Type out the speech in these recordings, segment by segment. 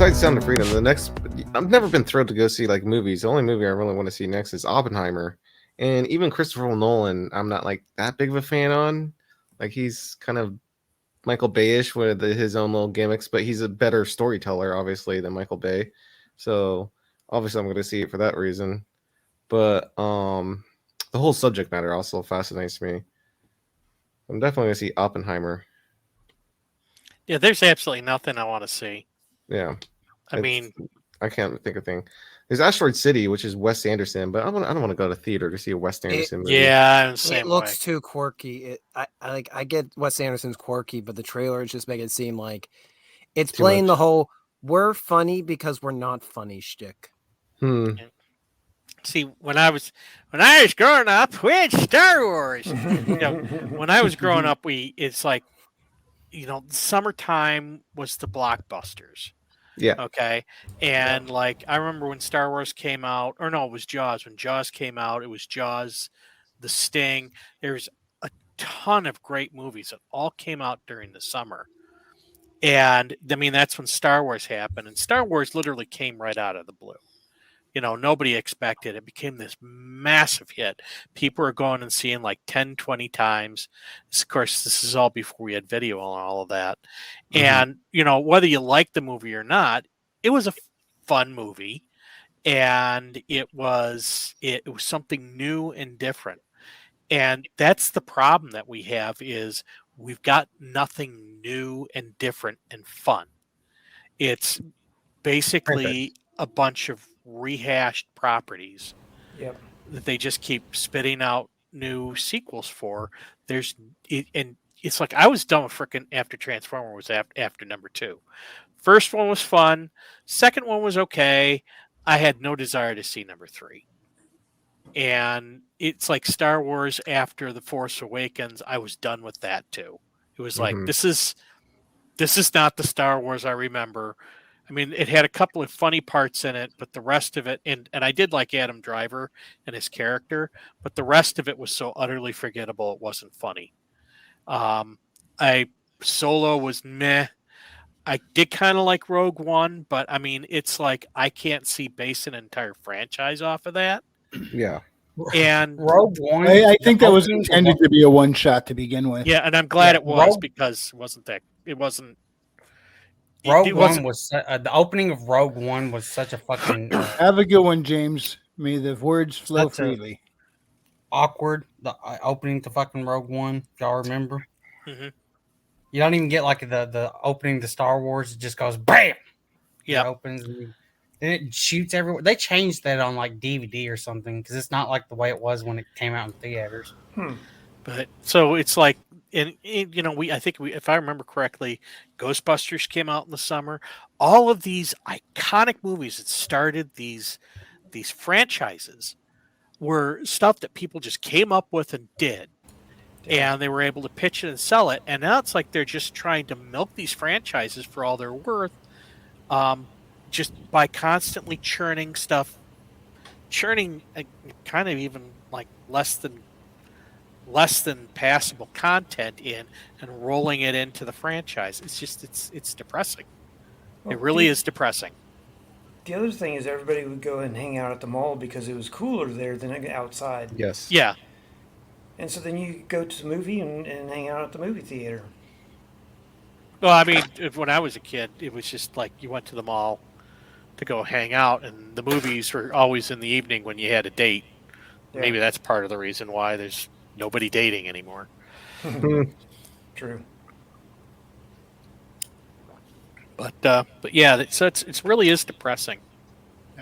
besides Sound of Freedom, the next I've never been thrilled to go see like movies. The only movie I really want to see next is Oppenheimer, and even Christopher Nolan. I'm not like that big of a fan on. Like he's kind of Michael Bay-ish with his own little gimmicks, but he's a better storyteller, obviously, than Michael Bay. So obviously, I'm going to see it for that reason. But the whole subject matter also fascinates me. I'm definitely going to see Oppenheimer. Yeah, there's absolutely nothing I want to see. Yeah, I mean, I can't think of thing. There's Asteroid City, which is Wes Anderson, but I don't want to go to theater to see a Wes Anderson movie. yeah, I'm the same It looks way. too quirky. I get Wes Anderson's quirky, but the trailers just make it seem like it's Too playing the much. whole "we're funny because we're not funny" shtick. See, when I was growing up, we had Star Wars. When I was growing up, it's like, summertime was the blockbusters. Yeah. Okay. And like I remember when Star Wars came out, or no, it was Jaws. When Jaws came out, it was Jaws, The Sting. There's a ton of great movies that all came out during the summer. And I mean, that's when Star Wars happened. And Star Wars literally came right out of the blue. Nobody expected it. Became this massive hit. People are going and seeing like 10, 20 times. Of course, this is all before we had video and all of that. And, whether you like the movie or not, it was a fun movie. And it was something new and different. And that's the problem that we have is we've got nothing new and different and fun. It's basically a bunch of rehashed properties that they just keep spitting out new sequels for. And it's like I was done with freaking after Transformer was after number 2. First one was fun. Second one was okay. I had no desire to see number 3. And it's like Star Wars after The Force Awakens. I was done with that too. It was like this is not the Star Wars I remember. I mean, it had a couple of funny parts in it, but the rest of it, and I did like Adam Driver and his character, but the rest of it was so utterly forgettable it wasn't funny. Solo was meh. I did kind of like Rogue One, but I mean, it's like I can't see basing an entire franchise off of that. Yeah. And Rogue One, I think that was intended to be a one shot to begin with. Yeah, and I'm glad it was because it wasn't. Rogue One was the opening of Rogue One was such a fucking Have a good one, James. May the words flow freely. Awkward. The opening to fucking Rogue One, if y'all remember. Mm-hmm. You don't even get like the opening to Star Wars. It just goes bam. Yeah, it opens and it shoots everywhere. They changed that on like DVD or something because it's not like the way it was when it came out in theaters. But so it's like, and I think if I remember correctly, Ghostbusters came out in the summer. All of these iconic movies that started these franchises were stuff that people just came up with and did. And they were able to pitch it and sell it. And now it's like they're just trying to milk these franchises for all they're worth, just by constantly churning stuff, kind of even like less than passable content in and rolling it into the franchise. It's just it's depressing. Well, it really is depressing. The other thing is everybody would go and hang out at the mall because it was cooler there than outside. Yes. Yeah. And so then you go to the movie and hang out at the movie theater. Well, I mean, when I was a kid, it was just like you went to the mall to go hang out, and the movies were always in the evening when you had a date. Yeah. Maybe that's part of the reason why there's nobody dating anymore. True. But yeah, so it's really is depressing.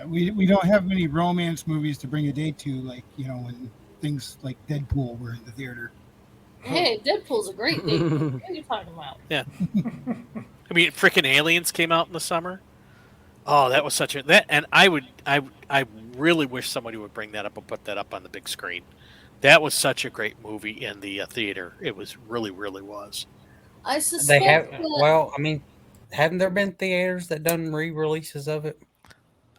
We don't have many romance movies to bring a date to, like when things like Deadpool were in the theater. Hey, Deadpool's a great date. What are you talking about? Yeah. I mean, freaking Aliens came out in the summer. Oh, that was such and I really wish somebody would bring that up and put that up on the big screen. That was such a great movie in the theater. It was really was. I suspect well, I mean, haven't there been theaters that done re-releases of it?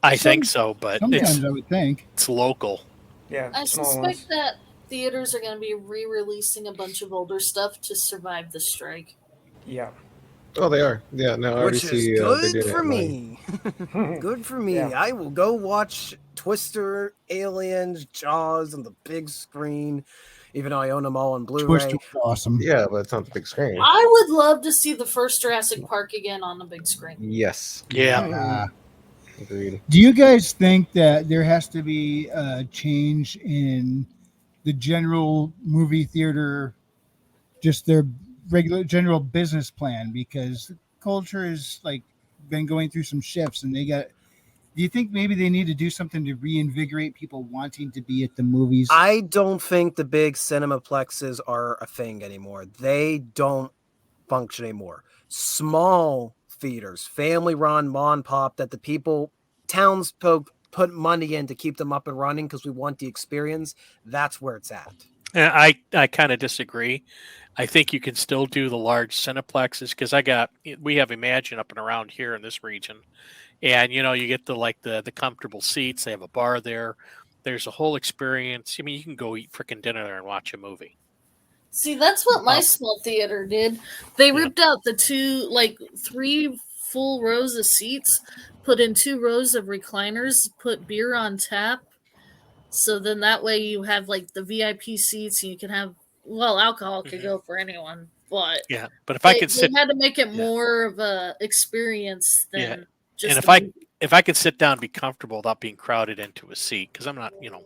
I think so, but sometimes I would think it's local. Yeah, I suspect that theaters are going to be re-releasing a bunch of older stuff to survive the strike. Yeah. Oh, they are. Yeah, no, I already Which is see. They're good doing it for at mine. me. Good for me. Yeah. I will go watch Twister, Aliens, Jaws on the big screen, even though I own them all on Blu-ray. Twister was awesome. Yeah, but it's not the big screen. I would love to see the first Jurassic Park again on the big screen. Yes, Yeah. agreed. Do you guys think that there has to be a change in the general movie theater, just their regular general business plan? Because culture has like been going through some shifts, and they got. Do you think maybe they need to do something to reinvigorate people wanting to be at the movies? I don't think the big cinemaplexes are a thing anymore. They don't function anymore. Small theaters, family run, mom and pop, that the people, townsfolk put money in to keep them up and running because we want the experience. That's where it's at. And I kind of disagree. I think you can still do the large cineplexes because we have Imagine up and around here in this region, and you get the comfortable seats. They have a bar there. There's a whole experience. I mean, you can go eat freaking dinner there and watch a movie. See, that's what my small theater did. They ripped out the three full rows of seats, put in 2 rows of recliners, put beer on tap. So then that way you have like the VIP seats and you can have, alcohol could go for anyone, but Yeah, but if I could they sit, had to make it more of a experience than Yeah. just and a movie. if I could sit down and be comfortable without being crowded into a seat, because I'm not, I'm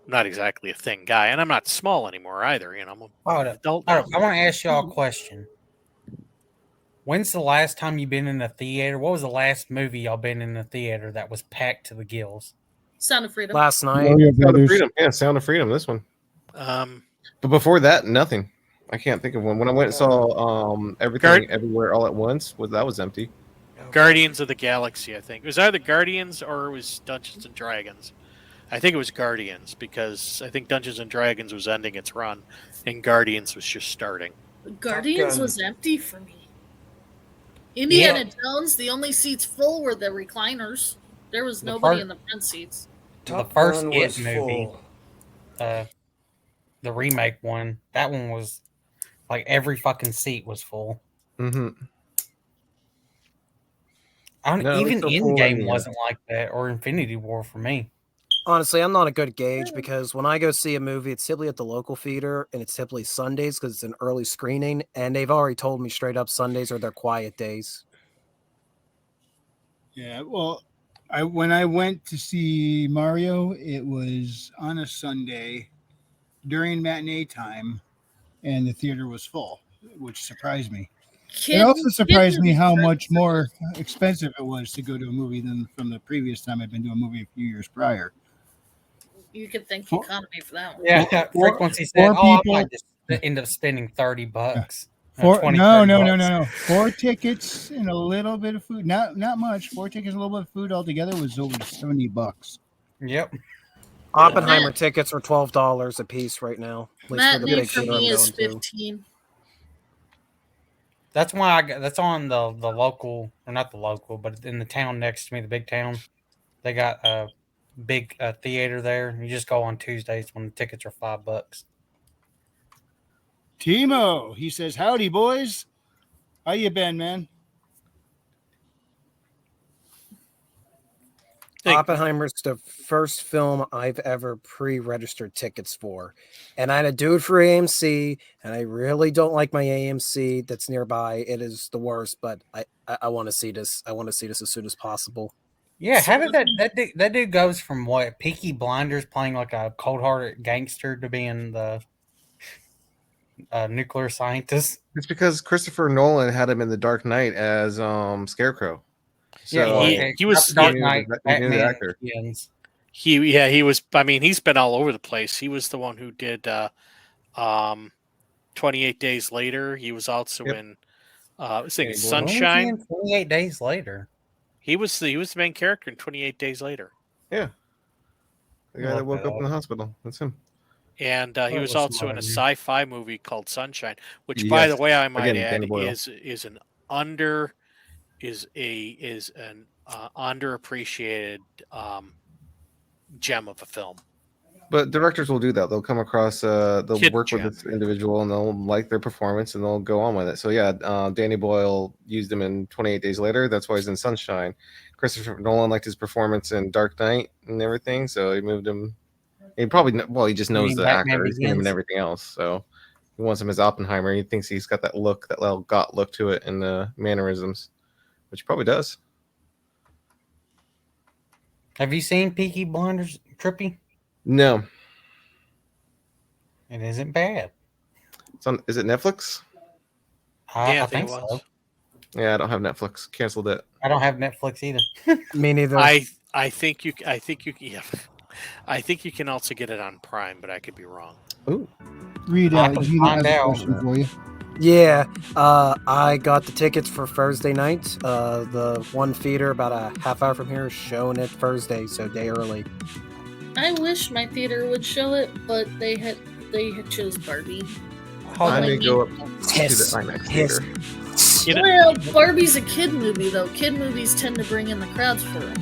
not exactly a thin guy, and I'm not small anymore either. I'm an adult I now. want to ask y'all a question. When's the last time you've been in a theater? What was the last movie y'all been in a theater that was packed to the gills? Sound of Freedom. Last night, Mario Sound of Brothers. Freedom. Yeah, Sound of Freedom. This one. Um, But before that, nothing. I can't think of one. When I went and saw Everything Everywhere All at Once, that was empty. Guardians of the Galaxy, I think. It was either Guardians or it was Dungeons and Dragons. I think it was Guardians because I think Dungeons and Dragons was ending its run and Guardians was just starting. Guardians Gun. was empty for me. Indiana Jones, the only seats full were the recliners. There was nobody in the front seats. Top The first Gun It was movie. full. The remake one. That one was like every fucking seat was full. Mm-hmm. No, Even it's so full in Endgame the end. wasn't like that, or Infinity War for me. honestly, I'm not a good gauge because when I go see a movie, it's typically at the local theater and it's typically Sundays because it's an early screening. And they've already told me straight up Sundays are their quiet days. Yeah, well, when I went to see Mario, it was on a Sunday during matinee time, and the theater was full, which surprised me. It also surprised me how much more expensive it was to go to a movie than from the previous time I'd been to a movie a few years prior. You could thank For- economy for that one. Yeah, Four- Frequency said, four I people- might just end up spending $30. No, 20, no, 30 no. bucks. 4 tickets and a little bit of food. Not much. 4 tickets and a little bit of food altogether was over $70. Yep. Oppenheimer tickets are $12 a piece right now. At least for the Matinee big for theater I'm me is going to. 15. That's why that's on the local, or not the local, but in the town next to me, the big town. They got a big theater there. You just go on Tuesdays when the tickets are $5. Timo, he says, "Howdy, boys. How you been, man?" Oppenheimer's the first film I've ever pre-registered tickets for, and I had to do it for AMC, and I really don't like my AMC that's nearby. It is the worst, but I want to see this. I want to see this as soon as possible. Yeah, how did that dude goes from what, Peaky Blinders playing like a cold-hearted gangster to being the nuclear scientist? It's because Christopher Nolan had him in The Dark Knight as Scarecrow. So, he was- Dark he knew Knight, the- he knew the Batman actor. Begins. He was. I mean, he's been all over the place. He was the one who did 28 Days Later. He was also Yep. in I was thinking Hey, boy. What was he Sunshine. in 28 Days Later. He was the main character in 28 Days Later, The guy that Look woke that up in up. the hospital. That's him. and he That was was also in a somebody. sci-fi movie called Sunshine, which, by the Yes. way, I might Again, add, Danny Boyle. is an underappreciated gem of a film. But directors will do that. They'll come across, they'll Kid work with gem. this individual and they'll like their performance and they'll go on with it. So yeah, Danny Boyle used him in 28 Days Later. That's why he's in Sunshine. Christopher Nolan liked his performance in Dark Knight and everything, so he moved him. He probably he just knows mean the Batman actor. He's seen him in Begins? everything else, so he wants him as Oppenheimer. He thinks he's got that look, that little got look to it, and the mannerisms, which he probably does. Have you seen Peaky Blinders, Trippy? No, It isn't bad. it's on. Is it Netflix? Yeah, I think it was. so. Yeah, I don't have Netflix. Canceled it. I don't have Netflix either. Me neither. I think you yeah. I think you can also get it on Prime, but I could be wrong. Ooh, Read I'll have to Gina has find a out. question for you. Yeah, I got the tickets for Thursday night. The one theater about a half hour from here is showing it Thursday, so day early. I wish my theater would show it, but they had chose Barbie. Hold I on. may go up to Hiss. the IMAX Hiss. theater. Get it? Well, Barbie's a kid movie though. Kid movies tend to bring in the crowds for it.